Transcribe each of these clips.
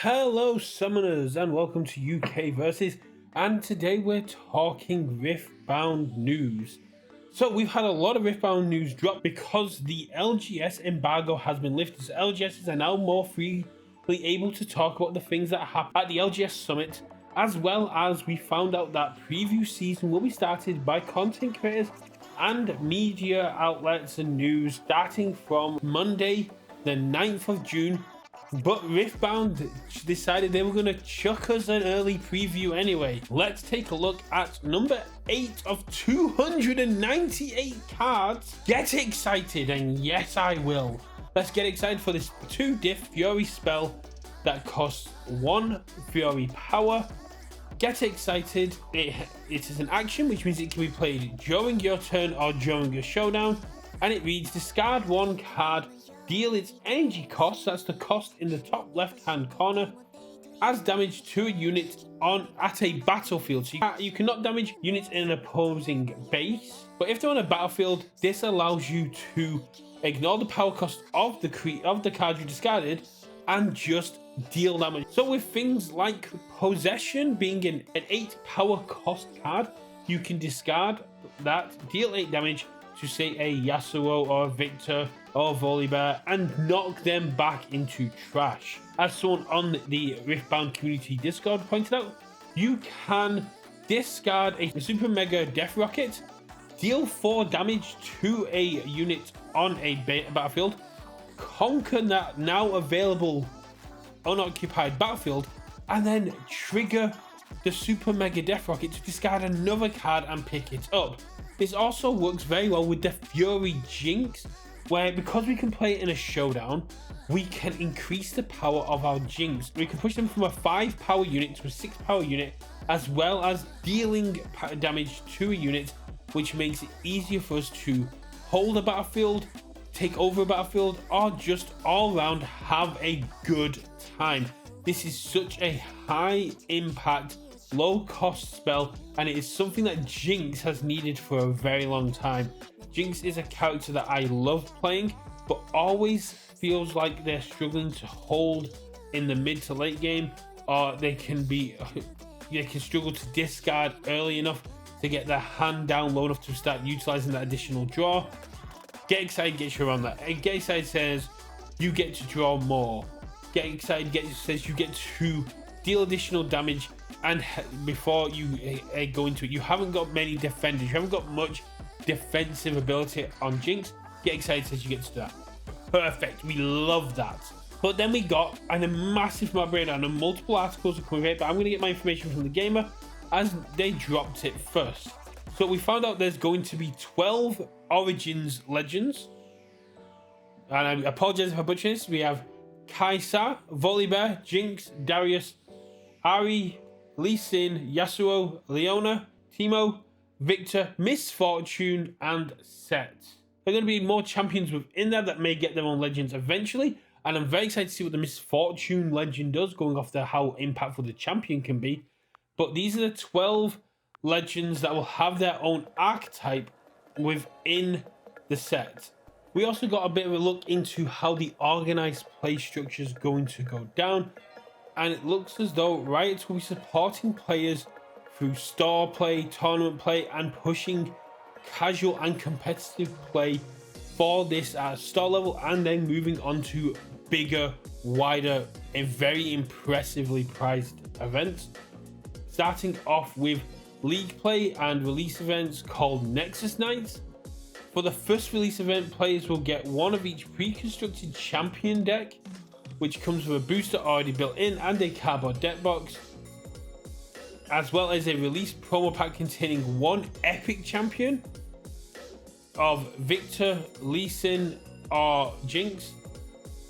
Hello summoners and welcome to UKVersus, and today we're talking Riftbound news. So we've had a lot of Riftbound news drop because the LGS embargo has been lifted. So LGSs are now more freely able to talk about the things that happened at the LGS summit, as well as we found out that preview season will be started by content creators and media outlets and news starting from Monday the 9th of June. But Riftbound decided they were going to chuck us an early preview anyway. Let's take a look at number 8 of 298 cards. Get excited, and yes I will. Let's get excited for this 2-diff Fury spell that costs 1 Fury power. Get excited. It is an action, which means it can be played during your turn or during your showdown. And it reads, discard 1 card, deal its energy cost, that's the cost in the top left hand corner, as damage to a unit at a battlefield. So you cannot damage units in an opposing base, but if they're on a battlefield, this allows you to ignore the power cost of the card you discarded and just deal damage. So with things like Possession being an 8 power cost card, you can discard that, deal 8 damage to say a Yasuo or a Victor or Volibear and knock them back into trash. As someone on the Riftbound community Discord pointed out, you can discard a Super Mega Death Rocket, deal 4 damage to a unit on a battlefield, conquer that now available unoccupied battlefield, and then trigger the Super Mega Death Rocket to discard another card and pick it up. This also works very well with the Fury Jinx, where because we can play it in a showdown, we can increase the power of our Jinx. We can push them from a 5 power unit to a 6 power unit, as well as dealing damage to a unit, which makes it easier for us to hold a battlefield, take over a battlefield, or just all around have a good time. This is such a high impact, low cost spell, and it is something that Jinx has needed for a very long time. Jinx is a character that I love playing, but always feels like they're struggling to hold in the mid to late game, or they can struggle to discard early enough to get their hand down low enough to start utilizing that additional draw. Get Excited gets you around that. And Get Excited says you get to draw more. Get Excited says you get to deal additional damage, and before you go into it, you haven't got many defenders, you haven't got much defensive ability on Jinx. Get Excited says you get to do that. Perfect, we love that. But then we got a massive mob breakdown and multiple articles are coming here, but I'm going to get my information from the gamer as they dropped it first. So we found out there's going to be 12 Origins Legends, and I apologize if I butcher this. We have Kai'Sa, Volibear, Jinx, Darius, Ahri, Lee Sin, Yasuo, Leona, Teemo, Victor, Miss Fortune, and Set. There are going to be more champions within there that may get their own legends eventually, and I'm very excited to see what the Miss Fortune legend does, going off how impactful the champion can be. But these are the 12 legends that will have their own archetype within the set. We also got a bit of a look into how the organized play structure is going to go down, and it looks as though Riot will be supporting players through store play, tournament play, and pushing casual and competitive play for this at store level, and then moving on to bigger, wider, and very impressively priced events. Starting off with league play and release events called Nexus Nights. For the first release event, players will get one of each pre-constructed champion deck, which comes with a booster already built in and a cardboard deck box, as well as a release promo pack containing one epic champion of Victor, Lee Sin, or Jinx,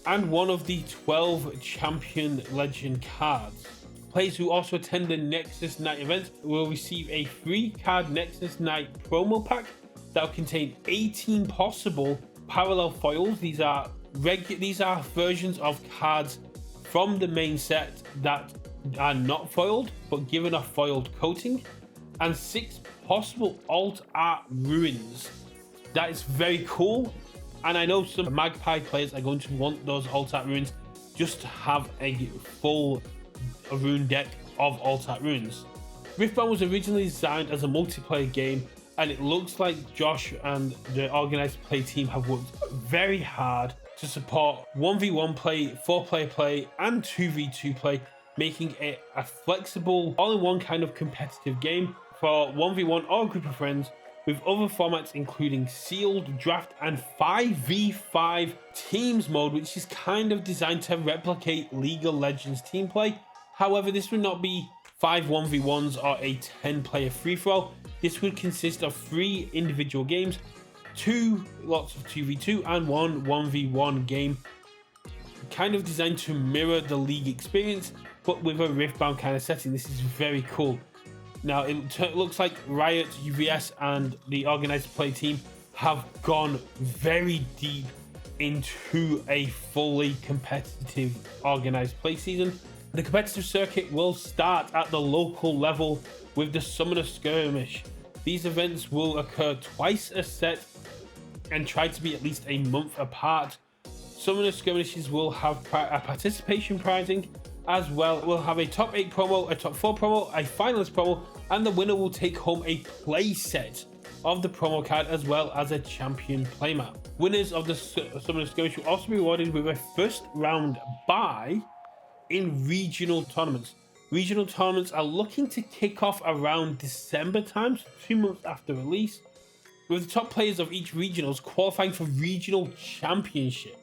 and one of the 12 champion legend cards. Players who also attend the Nexus Night event will receive a free card Nexus Night promo pack that will contain 18 possible parallel foils. These are versions of cards from the main set that are not foiled but given a foiled coating, and 6 possible alt art ruins. That is very cool, and I know some Magpie players are going to want those alt art ruins just to have a full rune deck of all type runes. Riftbound was originally designed as a multiplayer game, and it looks like Josh and the organized play team have worked very hard to support 1v1 play, 4-player play, and 2v2 play, making it a flexible, all-in-one kind of competitive game for 1v1 or a group of friends, with other formats including sealed, draft, and 5v5 teams mode, which is kind of designed to replicate League of Legends team play. However, this would not be 5 1v1s or a 10-player free-for-all. This would consist of 3 individual games, 2 lots of 2v2, and 1 1v1 game, kind of designed to mirror the League experience, but with a Riftbound kind of setting. This is very cool. Now, it looks like Riot, UVS, and the organized play team have gone very deep into a fully competitive organized play season. The competitive circuit will start at the local level with the Summoner Skirmish. These events will occur twice a set and try to be at least a month apart. Summoner Skirmishes will have a participation prizing, as well. We'll have a top 8 promo, a top 4 promo, a finalist promo, and the winner will take home a play set of the promo card as well as a champion playmat. Winners of the Summoner Skirmish will also be rewarded with a first round bye in regional tournaments. Regional tournaments are looking to kick off around December time, so 2 months after release, with the top players of each regionals qualifying for regional championships.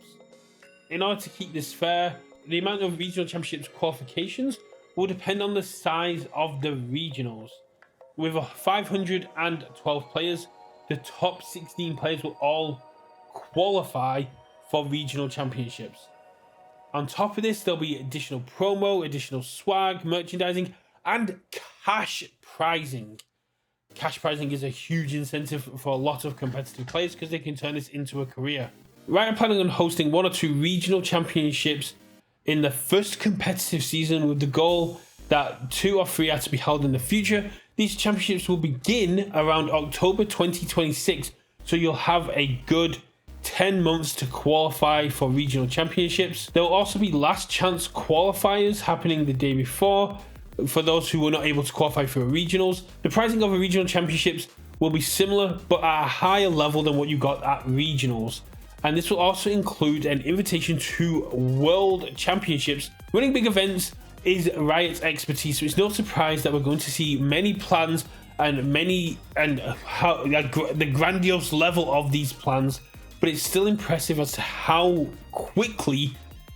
In order to keep this fair, the amount of regional championships qualifications will depend on the size of the regionals. With 512 players, the top 16 players will all qualify for regional championships. On top of this, there'll be additional promo, additional swag, merchandising, and cash prizing. Cash prizing is a huge incentive for a lot of competitive players because they can turn this into a career. Riot are planning on hosting 1 or 2 regional championships in the first competitive season, with the goal that 2 or 3 are to be held in the future. These championships will begin around October 2026, so you'll have a good 10 months to qualify for regional championships. There will also be last chance qualifiers happening the day before for those who were not able to qualify for regionals. The pricing of the regional championships will be similar but at a higher level than what you got at regionals, and this will also include an invitation to world championships. Running big events is Riot's expertise, so it's no surprise that we're going to see many plans and how the grandiose level of these plans, but it's still impressive as to how quickly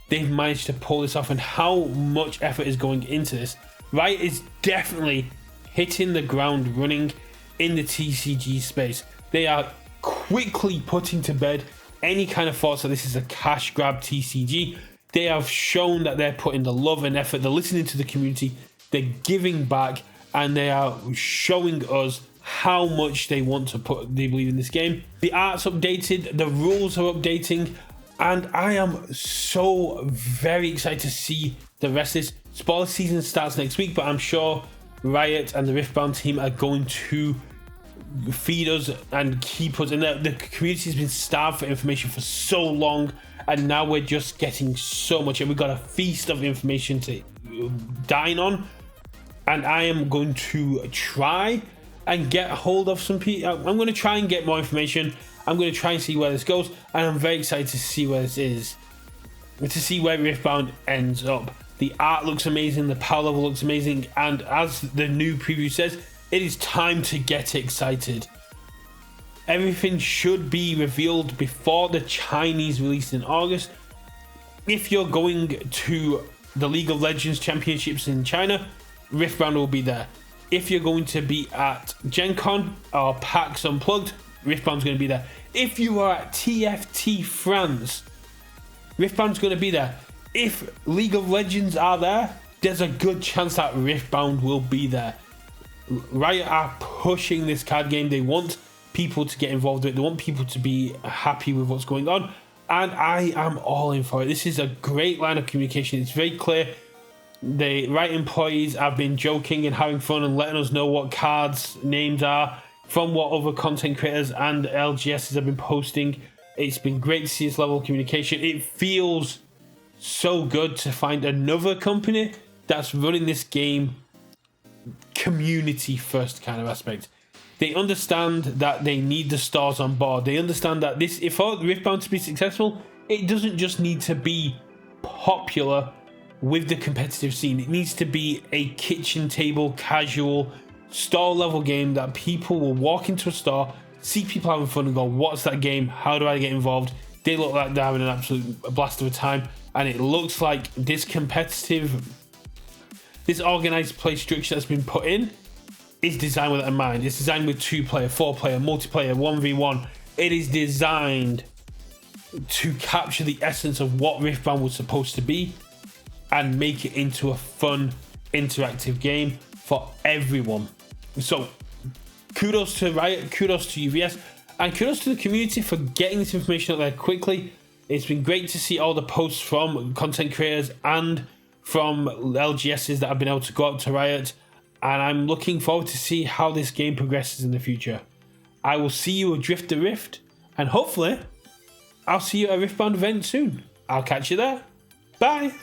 they've managed to pull this off and how much effort is going into this. Riot is definitely hitting the ground running in the TCG space. They are quickly putting to bed any kind of thoughts that this is a cash grab TCG. They have shown that they're putting the love and effort, they're listening to the community, they're giving back, and they are showing us how much they believe in this game. The art's updated, the rules are updating, and I am so very excited to see the rest of this. Spoiler season starts next week, but I'm sure Riot and the Riftbound team are going to feed us and keep us, and the community has been starved for information for so long, and now we're just getting so much, and we've got a feast of information to dine on. And I am going to try and get hold of some people. I'm going to try and get more information. I'm going to try and see where this goes, and I'm very excited to see where this is, to see where Riftbound ends up. The art looks amazing, the power level looks amazing, and as the new preview says, it is time to get excited. Everything should be revealed before the Chinese release in August. If you're going to the League of Legends Championships in China, Riftbound will be there. If you're going to be at Gen Con or PAX Unplugged, Riftbound's going to be there. If you are at TFT France, Riftbound's going to be there. If League of Legends are there, there's a good chance that Riftbound will be there. Riot are pushing this card game. They want people to get involved with it. They want people to be happy with what's going on, and I am all in for it. This is a great line of communication. It's very clear. The Riot employees have been joking and having fun and letting us know what cards names are from what other content creators and LGSs have been posting. It's been great to see this level of communication. It feels so good to find another company that's running this game community first kind of aspect. They understand that they need the stars on board. They understand that this, if Riftbound to be successful, it doesn't just need to be popular with the competitive scene. It needs to be a kitchen table, casual, star level game that people will walk into a store, see people having fun and go, what's that game? How do I get involved? They look like they're having an absolute blast of a time. And it looks like this organized play structure that's been put in is designed with that in mind. It's designed with 2-player, 4-player, multiplayer, 1v1. It is designed to capture the essence of what Riftbound was supposed to be and make it into a fun, interactive game for everyone. So kudos to Riot, kudos to UVS, and kudos to the community for getting this information out there quickly. It's been great to see all the posts from content creators and from LGSs that have been able to go out to Riot, and I'm looking forward to see how this game progresses in the future. I will see you at Drift the Rift, and hopefully I'll see you at a Riftbound event soon. I'll catch you there. Bye.